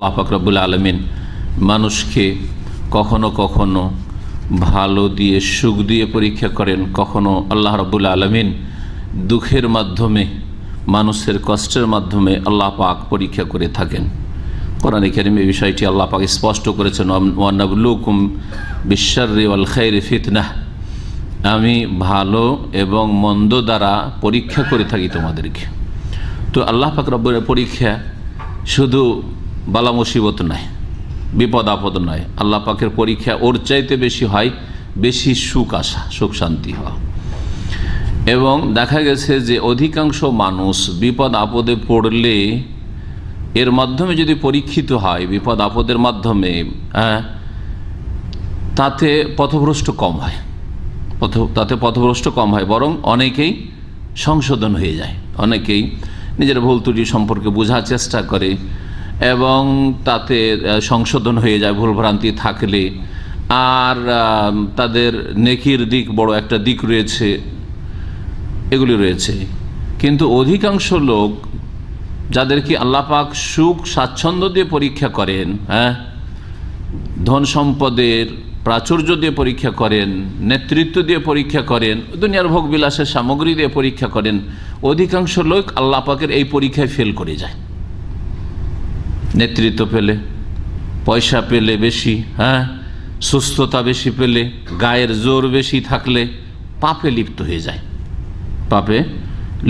আল্লাহ পাক রব্বুল আলামিন মানুষকে কখনো কখনো ভালো দিয়ে সুখ দিয়ে পরীক্ষা করেন, কখনো আল্লাহ রব্বুল আলামিন দুঃখের মাধ্যমে, মানুষের কষ্টের মাধ্যমে আল্লাহ পাক পরীক্ষা করে থাকেন। কোরআনে কারীমে এই বিষয়টি আল্লাহ পাক স্পষ্ট করেছেন, ওয়ানাবলুকুম বিশশাররি ওয়াল খাইরি ফিতনাহ, আমি ভালো এবং মন্দ দ্বারা পরীক্ষা করে থাকি তোমাদেরকে। তো আল্লাহ পাক রব্বুল পরীক্ষা শুধু বালা মুসিবত নয়, বিপদ আপদ নয়, আল্লাহ পাকের পরীক্ষা ওর চাইতে বেশি হয় বেশি সুখ আসা, সুখ শান্তি হওয়া। এবং দেখা গেছে যে অধিকাংশ মানুষ বিপদ আপদে পড়লে এর মাধ্যমে যদি পরীক্ষিত হয়, বিপদ আপদের মাধ্যমে, তাতে পথভ্রষ্ট কম হয়, পথভ্রষ্ট কম হয়, বরং অনেকেই সংশোধন হয়ে যায়, অনেকেই নিজের ভুল ত্রুটি সম্পর্কে বোঝার চেষ্টা করে এবং তাতে সংশোধন হয়ে যায় ভুলভ্রান্তি থাকলে। আর তাদের নেকির দিক বড় একটা দিক রয়েছে, এগুলি রয়েছে। কিন্তু অধিকাংশ লোক যাদেরকে আল্লাহ পাক সুখ স্বাচ্ছন্দ্য দিয়ে পরীক্ষা করেন, ধন সম্পদের প্রাচুর্য দিয়ে পরীক্ষা করেন, নেতৃত্ব দিয়ে পরীক্ষা করেন, দুনিয়ার ভোগ বিলাসের সামগ্রী দিয়ে পরীক্ষা করেন, অধিকাংশ লোক আল্লাহ পাকের এই পরীক্ষায় ফেল করে যায়। নেতৃত্ব পেলে, পয়সা পেলে বেশি, সুস্থতা বেশি পেলে, গায়ের জোর বেশি থাকলে পাপে লিপ্ত হয়ে যায়, পাপে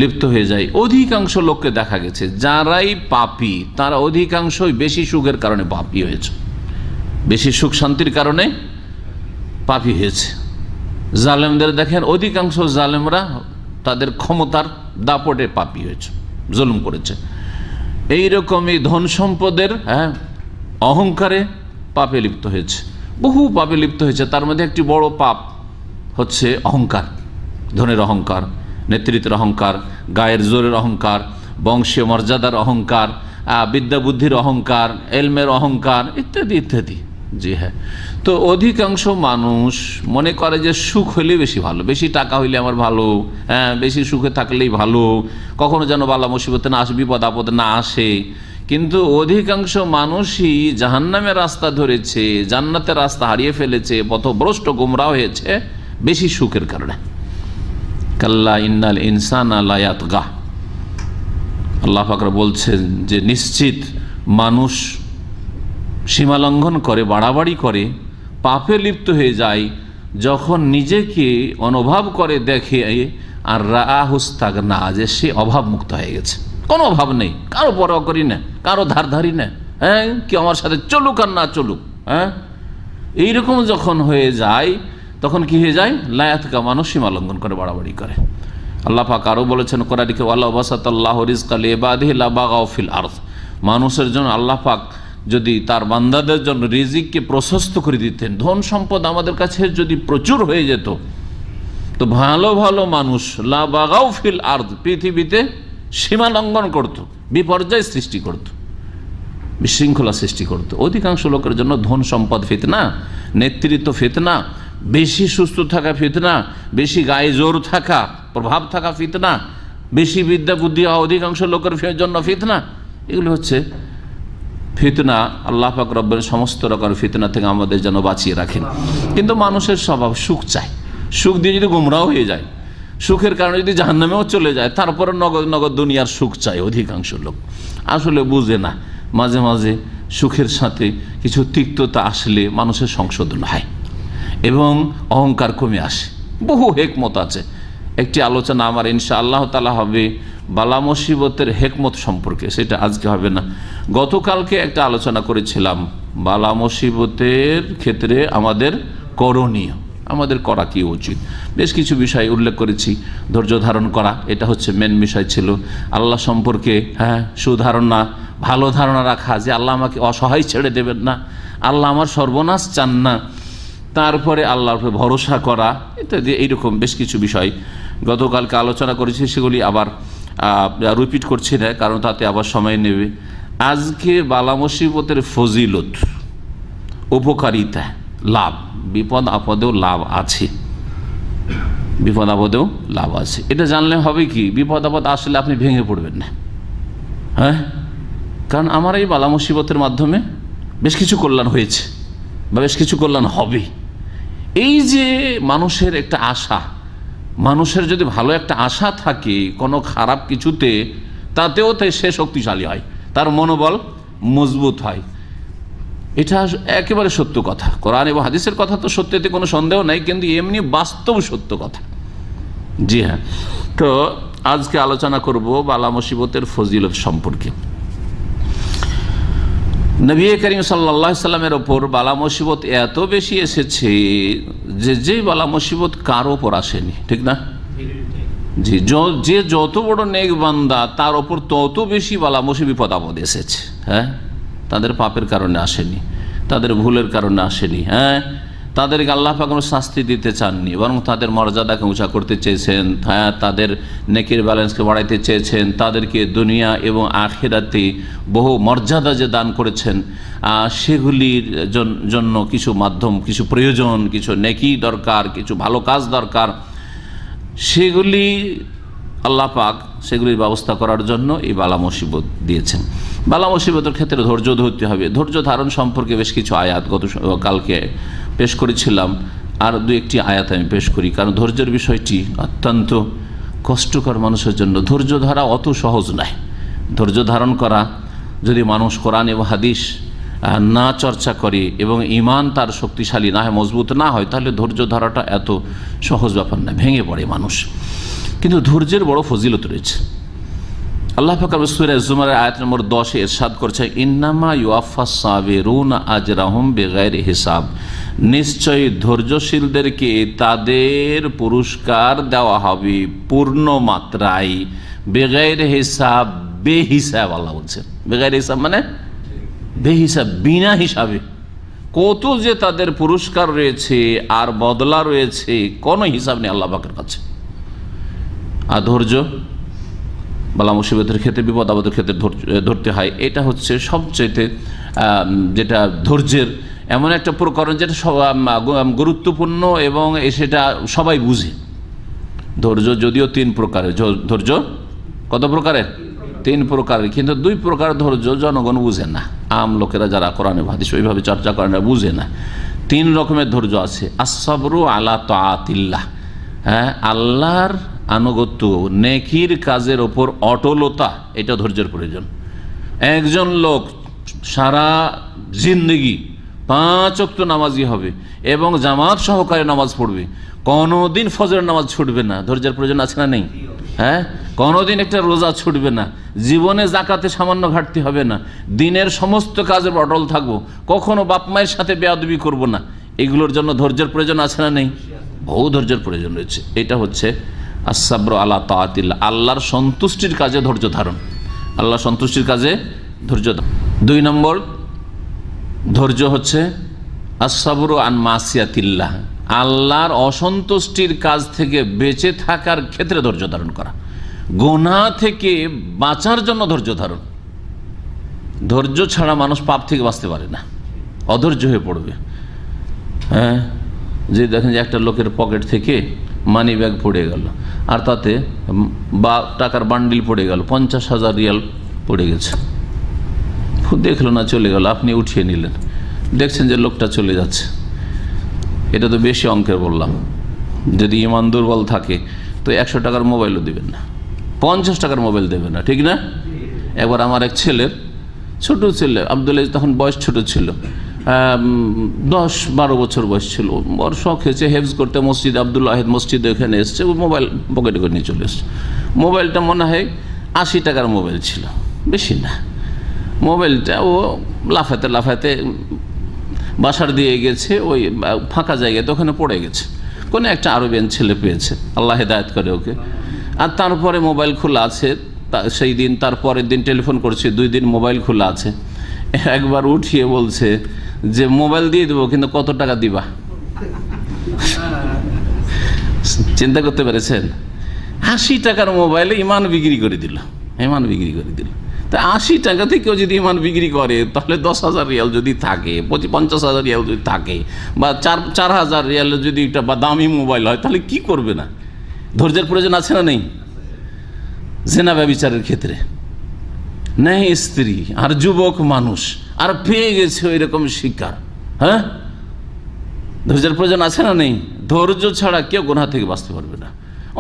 লিপ্ত হয়ে যায়। অধিকাংশ লোককে দেখা গেছে যারাই পাপী তারা অধিকাংশই বেশি সুখের কারণে পাপী হয়েছে, বেশি সুখ শান্তির কারণে পাপী হয়েছে। জালেমদের দেখেন, অধিকাংশ জালেমরা তাদের ক্ষমতার দাপটে পাপী হয়েছে, জুলুম করেছে। এইরকমই ধন সম্পদের অহংকারে পাপে লিপ্ত হয়েছে, বহু পাপে লিপ্ত হয়েছে। তার মধ্যে একটি বড় পাপ হচ্ছে অহংকার, ধনের অহংকার, নেতৃত্বের অহংকার, গায়ের জোরের অহংকার, বংশীয় মর্যাদার অহংকার, বিদ্যা বুদ্ধির অহংকার, এলমের অহংকার, ইত্যাদি ইত্যাদি। জি হ্যাঁ, তো অধিকাংশ মানুষ মনে করে যে সুখ হইলে বেশি ভালো, বেশি টাকা হইলে আমার ভালো, বেশি সুখে থাকলেই ভালো, কখনো যেন বালা মুসিবতে না আসে, বিপদ আপদে না আসে। কিন্তু অধিকাংশ মানুষই জাহান্নামের রাস্তা ধরেছে, জান্নাতের রাস্তা হারিয়ে ফেলেছে, পথভ্রষ্ট গোমরাহ হয়েছে বেশি সুখের কারণে। কাল্লা ইন্নাল ইনসানা লা ইয়াতগা, আল্লাহ পাক বলছেন যে নিশ্চিত মানুষ সীমালঙ্ঘন করে, বাড়াবাড়ি করে, পাপে লিপ্ত হয়ে যায় যখন নিজেকে অনুভব করে, দেখে আর রাহুস্তাগনা, যে সে অভাব মুক্ত হয়ে গেছে, কোনো অভাব নেই, কারো পরোয়া করি না, কারো ধারধারি না, কি আমার সাথে চলুক আর না চলুক, এইরকম যখন হয়ে যায় তখন কি হয়ে যায়, লায়াতকা, মানুষ সীমালঙ্ঘন করে, বাড়াবাড়ি করে। আল্লাহ পাক আরও বলেছেন কোরআনে, ওয়ালাউ বাসাতাল্লাহু রিজকা লিইবাদিহি লাবাগাউ ফিল আরদ, মানুষের জন্য আল্লাহ পাক যদি তার বান্দাদের জন্য রিজিককে প্রশস্ত করে দিতেন, ধন সম্পদ আমাদের কাছে যদি প্রচুর হয়ে যেত, তো ভালো ভালো মানুষ লাবাগাউ ফিল আরদ, পৃথিবীতে সীমা লঙ্ঘন করত, বিপর্যয় সৃষ্টি করত, বিশৃঙ্খলা সৃষ্টি করত। অধিকাংশ লোকের জন্য ধন সম্পদ ফিতনা, নেতৃত্ব ফিতনা, বেশি সুস্থ থাকা ফিতনা, বেশি গায়ে জোর থাকা, প্রভাব থাকা ফিতনা, বেশি বিদ্যা বুদ্ধি অধিকাংশ লোকের জন্য ফিতনা। এগুলো হচ্ছে ফিতনা। আল্লাহ পাক রব্বের সমস্ত রকমের ফিতনা থেকে আমাদের যেন বাঁচিয়ে রাখেন। কিন্তু মানুষের স্বভাব সুখ চায়, সুখ দিয়ে যদি গুমরাহ হয়ে যায়, সুখের কারণে যদি জাহান্নামেও চলে যায়, তারপরে নগদ নগদ দুনিয়ার সুখ চায় অধিকাংশ লোক। আসলে বুঝে না, মাঝে মাঝে সুখের সাথে কিছু তিক্ততা আসলে মানুষের সংশোধন হয় এবং অহংকার কমে আসে। বহু হেকমত আছে। একটি আলোচনা আমার ইনশাআল্লাহ তাআলা হবে বালা মুসিবতের হেকমত সম্পর্কে, সেটা আজকে হবে না। গতকালকে একটা আলোচনা করেছিলাম বালা মুসিবতের ক্ষেত্রে আমাদের করণীয়, আমাদের করা কি উচিত। বেশ কিছু বিষয় উল্লেখ করেছি। ধৈর্য ধারণ করা, এটা হচ্ছে মেন বিষয় ছিল। আল্লাহ সম্পর্কে সুধারণা, ভালো ধারণা রাখা যে আল্লাহ আমাকে অসহায় ছেড়ে দেবেন না, আল্লাহ আমার সর্বনাশ চান না। তারপরে আল্লাহর উপরে ভরসা করা, ইত্যাদি। এইরকম বেশ কিছু বিষয় গতকালকে আলোচনা করেছি, সেগুলি আবার রিপিট করছি না, কারণ তাতে আবার সময় নেবে। আজকে বালা মুসিবতের ফজিলত, উপকারিতা, লাভ, বিপদ আপদেও লাভ আছে, বিপদ আপদেও লাভ আছে। এটা জানলে হবে কি, বিপদ আপদ আসলে আপনি ভেঙে পড়বেন না, কারণ আমার এই বালা মুসিবতের মাধ্যমে বেশ কিছু কল্যাণ হয়েছে বা বেশ কিছু কল্যাণ হবে। এই যে মানুষের একটা আশা, মানুষের যদি ভালো একটা আশা থাকে কোনো খারাপ কিছুতে, তাতেও সে শক্তিশালী হয়, তার মনোবল মজবুত হয়। এটা একেবারে সত্য কথা, কোরআন এবং হাদিসের কথা তো সত্যতে কোনো সন্দেহ নাই, কিন্তু এমনি বাস্তব সত্য কথা। জি হ্যাঁ, তো আজকে আলোচনা করব বালা মুসিবতের ফজিলত সম্পর্কে। নবী করিম সাল্লাল্লাহু আলাইহি সাল্লামের ওপর বালা মুসিবত এত বেশি এসেছে যে বালা মুসিবত কারো ওপর আসেনি, ঠিক না? জি, যে যত বড় নেক বান্দা তার ওপর তত বেশি বালা বিপদ আপদ এসেছে। হ্যাঁ, তাদের পাপের কারণে আসেনি, তাদের ভুলের কারণে আসেনি। হ্যাঁ, তাদেরকে আল্লাহ পাক কোনো শাস্তি দিতে চাননি, বরং তাদের মর্যাদাকে উঁচা করতে চেয়েছেন। হ্যাঁ, তাদের নেকির ব্যালেন্সকে বাড়াইতে চেয়েছেন, তাদেরকে দুনিয়া এবং আখিরাতে বহু মর্যাদা যে দান করেছেন, সেগুলির জন্য কিছু মাধ্যম, কিছু প্রয়োজন, কিছু নেকি দরকার, কিছু ভালো কাজ দরকার, সেগুলি আল্লাহ পাক সেগুলির ব্যবস্থা করার জন্য এই বালা মুসিবত দিয়েছেন। বালা মুসিবতের ক্ষেত্রে ধৈর্য ধরতে হবে। ধৈর্য ধারণ সম্পর্কে বেশ কিছু আয়াত কালকে পেশ করেছিলাম, আর দু একটি আয়াত আমি পেশ করি, কারণ ধৈর্যের বিষয়টি অত্যন্ত কষ্টকর মানুষের জন্য। ধৈর্য ধরা অত সহজ নয়। ধৈর্য ধারণ করা যদি মানুষ কোরআন এবং হাদিস না চর্চা করে এবং ঈমান তার শক্তিশালী না হয়, মজবুত না হয়, তাহলে ধৈর্য ধরাটা এত সহজ ব্যাপার না, ভেঙে পড়ে মানুষ। কিন্তু ধৈর্যের বড় ফজিলত রয়েছে। আল্লাহ পাক সূরা জুমারের আয়াত নম্বর 10 ইরশাদ করছে, ইন্নামা ইউআফাস সাবিরুনা আজরাহুম বিগাইরি হিসাব, নিশ্চয়ই ধৈর্যশীলদেরকে তাদের পুরস্কার দেওয়া হবে পূর্ণ মাত্রায়, বিগাইরি হিসাব, বেহিসাব। আল্লাহ বলছেন বিগাইরি হিসাব মানে বেহিসাব, বিনা হিসাবে। কত যে তাদের পুরস্কার রয়েছে আর বদলা রয়েছে, কোনো হিসাব নেই আল্লাহ পাকের কাছে। আর ধৈর্য বালা মুসিবতের ক্ষেত্রে, বিপদ আপদের ক্ষেত্রে ধরতে হয়। এটা হচ্ছে সবচেয়ে যেটা ধৈর্যের এমন একটা প্রকরণ যেটা গুরুত্বপূর্ণ এবং সেটা সবাই বুঝে। ধৈর্য যদিও 3 প্রকারের, ধৈর্য কত প্রকারের? 3 প্রকারের, কিন্তু 2 প্রকার ধৈর্য জনগণ বুঝে না। আম লোকেরা যারা কোরআনে হাদিস ওইভাবে চর্চা করে না, বুঝে না। 3 রকমের ধৈর্য আছে। আস-সাবরু আলা তাআতিল্লাহ, হ্যাঁ, আল্লাহর আনুগত্য, নেকির কাজের ওপর অটলতা, এটা ধৈর্যের প্রয়োজন। একজন লোক সারা জিন্দগি 5 ওয়াক্ত নামাজি হবে এবং জামাত সহকারে নামাজ পড়বে, কোনোদিন ফজরের নামাজ ছুটবে না, ধৈর্যের প্রয়োজন আছে না নেই? হ্যাঁ, কোনোদিন একটা রোজা ছুটবে না, জীবনে জাকাতে সামান্য ঘাটতি হবে না, দিনের সমস্ত কাজের অটল থাকবো, কখনো বাপ মায়ের সাথে বেয়াদবি করব না, এগুলোর জন্য ধৈর্যের প্রয়োজন আছে না নেই? বহু ধৈর্যের প্রয়োজন রয়েছে। এটা হচ্ছে আস-সাবরু আলা তাআতিল্লাহ, আল্লাহর সন্তুষ্টির কাজে ধৈর্য ধারণ, আল্লাহর সন্তুষ্টির কাজে ধৈর্য ধারণ। 2 নম্বর ধৈর্য হচ্ছে আস-সাবরু আন মাসিয়াতিল্লাহ, আল্লাহর অসন্তুষ্টির কাজ থেকে বেঁচে থাকার ক্ষেত্রে ধৈর্য ধারণ করা, গুনাহ থেকে বাঁচার জন্য ধৈর্য ধারণ। ধৈর্য ছাড়া মানুষ পাপ থেকে বাঁচতে পারে না, অধৈর্য হয়ে পড়বে। হ্যাঁ, যে দেখেন যে একটা লোকের পকেট থেকে মানি ব্যাগ পড়ে গেল, আর তাতে টাকার বান্ডিল পড়ে গেল, 50,000 রিয়াল পড়ে গেছে, দেখলো না, চলে গেল, আপনি উঠিয়ে নিলেন, দেখছেন যে লোকটা চলে যাচ্ছে। এটা তো বেশি অঙ্কের বললাম। যদি ইমান দুর্বল থাকে তো 100 টাকার মোবাইলও দেবেন না, 50 টাকার মোবাইল দেবেন না, ঠিক না? একবার আমার এক ছেলের, ছোট ছেলে আব্দুল্লাহ, তখন বয়স ছোট ছিল, 10-12 বছর বয়স ছিল, বড় শখ হয়েছে হেফজ করতে, মসজিদ আব্দুল্লাহ মসজিদে ওখানে এসছে, ও মোবাইল পকেটে করে নিয়ে চলে এসছে। মোবাইলটা মনে হয় 80 টাকার মোবাইল ছিল, বেশি না। মোবাইলটা ও লাফাতে লাফাতে বাসার দিয়ে গেছে, ওই ফাঁকা জায়গাতে ওখানে পড়ে গেছে। কোনো একটা আরবিয়ান ছেলে পেয়েছে, আল্লাহ হেদায়েত করে ওকে। আর তারপরে মোবাইল খোলা আছে, সেই দিন তারপরের দিন টেলিফোন করছে, 2 দিন মোবাইল খোলা আছে। একবার উঠিয়ে বলছে যে মোবাইল দিয়ে দেবো, কিন্তু কত টাকা দিবা? চিন্তা করতে পেরেছেন? 80 টাকার মোবাইলে ইমান বিক্রি করে দিল, ইমান বিক্রি করে দিল। তা 80 টাকাতে কেউ যদি ইমান বিক্রি করে, তাহলে 10,000 রিয়াল যদি থাকে, 50,000 রিয়াল যদি থাকে, বা 4,000 রিয়াল যদি একটা বা দামি মোবাইল হয়, তাহলে কি করবে না? ধৈর্যের প্রয়োজন আছে না নেই? জেনা ব্যভিচারের ক্ষেত্রে নেই স্ত্রী আর যুবক মানুষ আর পেয়ে গেছে ওই রকম শিকার, হ্যাঁ, ধৈর্যের প্রয়োজন আছে না নেই? ধৈর্য ছাড়া কেউ গুনাহ থেকে বাঁচতে পারবে না।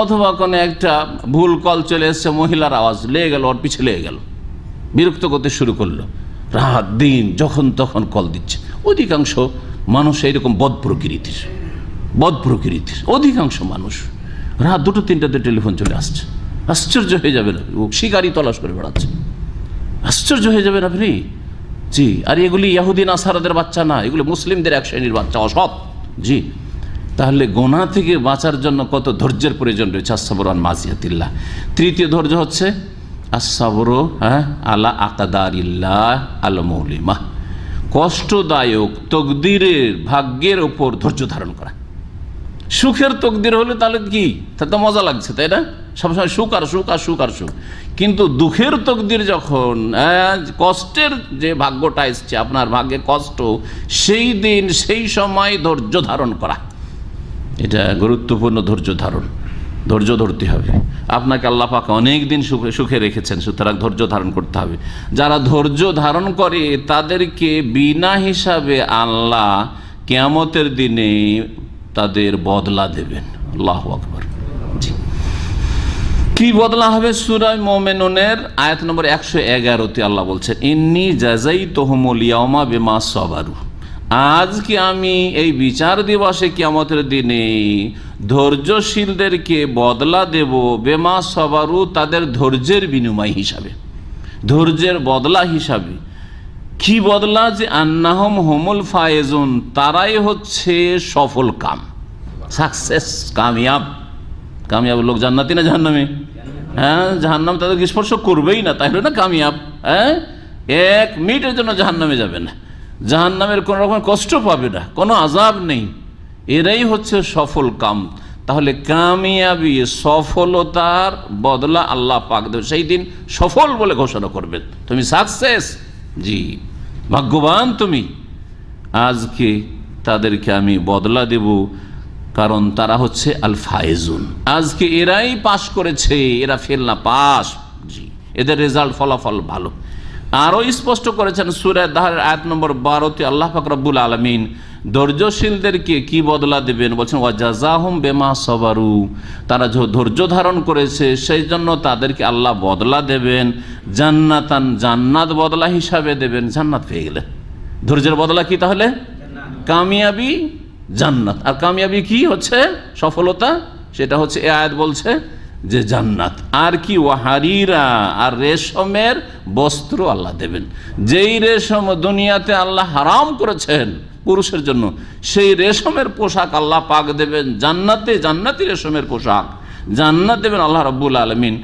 অথবা কোনো একটা ভুল কল চলে এসছে, মহিলার আওয়াজ লেগে গেল, ওর পিছিয়ে লেগে গেল, বিরক্ত করতে শুরু করলো, রাত দিন যখন তখন কল দিচ্ছে। অধিকাংশ মানুষ এইরকম বদ প্রকৃতির অধিকাংশ মানুষ রাত 2-3টাতে টেলিফোন চলে আসছে। আশ্চর্য হয়ে যাবে না, ও শিকারি তলাশ করে বেড়াচ্ছে, আশ্চর্য হয়ে যাবেন আপনি। জি, আর এগুলি ইহুদি নাসারাদের বাচ্চা না, এগুলো মুসলিমদের এক শ্রেণীর বাচ্চা, অসৎ। জি, তাহলে গোনা থেকে বাঁচার জন্য কত ধৈর্যের প্রয়োজন রয়েছে। আসসাবর আন মাসিয়াতিল্লাহ। তৃতীয় ধৈর্য হচ্ছে আসসাবর আলা আকাদারিল্লাহ আল মৌলিমা, কষ্টদায়ক তকদিরের, ভাগ্যের ওপর ধৈর্য ধারণ করা। সুখের তকদির হলে তাহলে কি, তাতে তো মজা লাগছে, তাই না? সবসময় সুখ আর সুখ আর সুখ আর সুখ। কিন্তু দুঃখের তকদির যখন, কষ্টের যে ভাগ্যটা এসছে, আপনার ভাগ্যে কষ্ট, সেই দিন সেই সময় ধৈর্য ধারণ করা, এটা গুরুত্বপূর্ণ। ধৈর্য ধরতে হবে। আপনাকে আল্লাহ পাক অনেক দিন সুখে রেখেছেন, সুতরাং ধৈর্য ধারণ করতে হবে। যারা ধৈর্য ধারণ করে তাদেরকে বিনা হিসাবে আল্লাহ কিয়ামতের দিনে তাদের বদলা দেবেন। আল্লাহু আকবার। জি, কি বদলা হবে? সূরা মুমিনুনের আয়াত নম্বর 111-তে আল্লাহ বলছেন, ইন্নী জাযাইতুহুমুল ইয়াওমা বিমা সাবারু, আজকে আমি এই বিচার দিবসে কিয়ামতের দিনে ধৈর্যশীলদেরকে বদলা দেব, বেমা সাবারু, তাদের ধৈর্যের বিনিময় হিসাবে, ধৈর্যের বদলা হিসাবে। কি বদলা? যে আন্নাহুম হুমুল ফায়েজুন, তারাই হচ্ছে সফল কাম, সাকসেস, কামিয়াব লোক। জান্নাতি না জাহান্নামী? হ্যাঁ, জাহান্নাম তাদেরকে স্পর্শ করবেই না, তাই হলো না কামিয়াব। হ্যাঁ, 1 মিনিটের জন্য জাহান্নামে যাবে না, জাহান্নামের কোনো রকম কষ্ট পাবে না, কোনো আযাব নেই। এরাই হচ্ছে সফল কাম। তাহলে কামিয়াবি, সফলতার বদলা আল্লাহ পাক দেবে। সেই দিন সফল বলে ঘোষণা করবেন, তুমি সাকসেস। জি, ভাগ্যবান তুমি। আজকে তাদেরকে আমি বদলা দেব, কারণ তারা হচ্ছে আল ফায়েজুন। আজকে এরাই পাশ করেছে, এরা ফেল না, পাস। জি, এদের রেজাল্ট, ফলাফল ভালো। আরও স্পষ্ট করেছেন সূরা দাহরের আয়াত নম্বর 12-তে আল্লাহ পাক রব্বুল আলামিন ধৈর্যশীলদেরকে কি বদলা দেবেন বলছেন, ওয়া জাযাহুম বিমা সাবারু, তারা যে ধৈর্য ধারণ করেছে সেই জন্য তাদেরকে আল্লাহ বদলা দেবেন জান্নাতান, জান্নাত বদলা হিসাবে দেবেন। জান্নাত পেয়ে গেলে ধৈর্যের বদলা কি? তাহলে কামিয়াবি, জান্নাত। আর কামিয়াবি কি হচ্ছে? সফলতা। সেটা হচ্ছে এই আয়াত বলছে যে জান্নাত। আর কি? ওয়াহারিরা, আর রেশমের বস্ত্র আল্লাহ দেবেন। যেই রেশম দুনিয়াতে আল্লাহ হারাম করেছেন পুরুষের জন্য, সেই রেশমের পোশাক আল্লাহ পাক দেবেন জান্নাতে, জান্নাতি রেশমের পোশাক জান্নাত দেবেন আল্লাহ রাব্বুল আলামিন।